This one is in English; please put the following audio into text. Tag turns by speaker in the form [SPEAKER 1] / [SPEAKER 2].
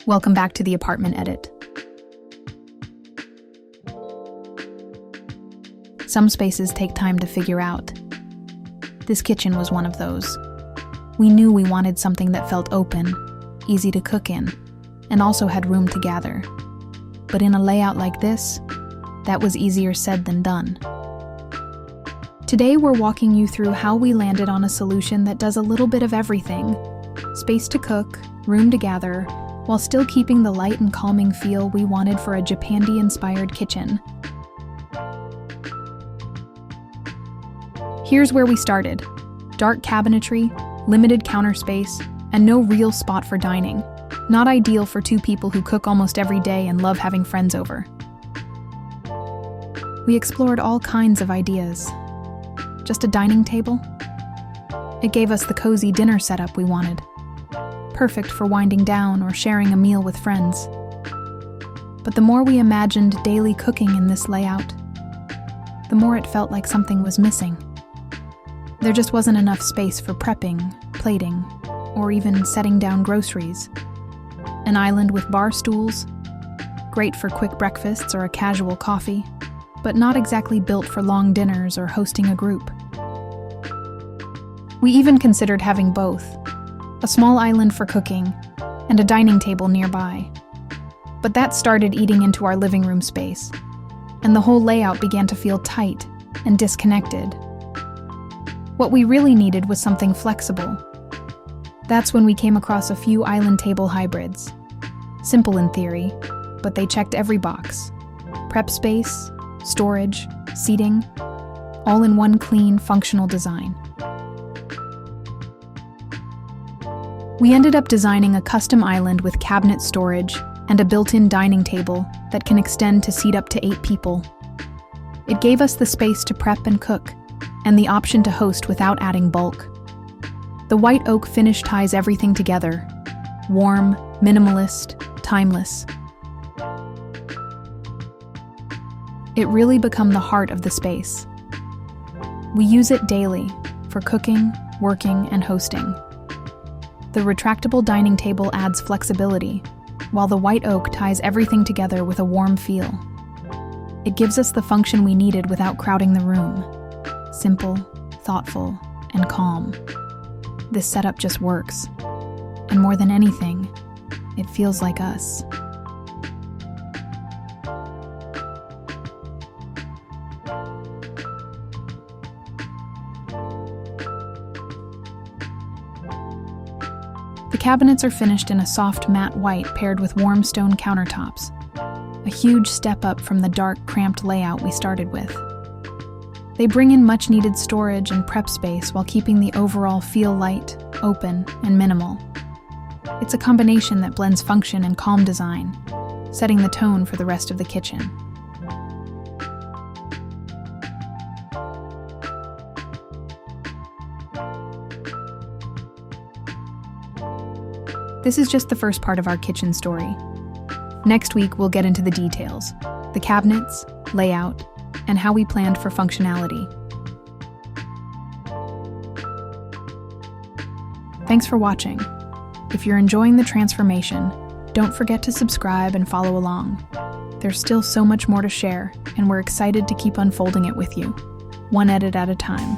[SPEAKER 1] Welcome back to the apartment edit. Some spaces take time to figure out. This kitchen was one of those. We knew we wanted something that felt open, easy to cook in, and also had room to gather. But in a layout like this, that was easier said than done. Today we're walking you through how we landed on a solution that does a little bit of everything. Space to cook, room to gather, while still keeping the light and calming feel we wanted for a Japandi-inspired kitchen. Here's where we started. Dark cabinetry, limited counter space, and no real spot for dining. Not ideal for two people who cook almost every day and love having friends over. We explored all kinds of ideas. Just a dining table? It gave us the cozy dinner setup we wanted. Perfect for winding down or sharing a meal with friends. But the more we imagined daily cooking in this layout, the more it felt like something was missing. There just wasn't enough space for prepping, plating, or even setting down groceries. An island with bar stools, great for quick breakfasts or a casual coffee, but not exactly built for long dinners or hosting a group. We even considered having both, a small island for cooking and a dining table nearby. But that started eating into our living room space, and the whole layout began to feel tight and disconnected. What we really needed was something flexible. That's when we came across a few island table hybrids. Simple in theory, but they checked every box. Prep space, storage, seating, all in one clean, functional design. We ended up designing a custom island with cabinet storage and a built-in dining table that can extend to seat up to 8 people. It gave us the space to prep and cook, and the option to host without adding bulk. The white oak finish ties everything together. Warm, minimalist, timeless. It really became the heart of the space. We use it daily for cooking, working, and hosting. The retractable dining table adds flexibility, while the white oak ties everything together with a warm feel. It gives us the function we needed without crowding the room. Simple, thoughtful, and calm. This setup just works. And more than anything, it feels like us. The cabinets are finished in a soft matte white paired with warm stone countertops. A huge step up from the dark, cramped layout we started with. They bring in much-needed storage and prep space while keeping the overall feel light, open, and minimal. It's a combination that blends function and calm design, setting the tone for the rest of the kitchen. This is just the first part of our kitchen story. Next week, we'll get into the details, the cabinets, layout, and how we planned for functionality. Thanks for watching. If you're enjoying the transformation, don't forget to subscribe and follow along. There's still so much more to share, and we're excited to keep unfolding it with you, one edit at a time.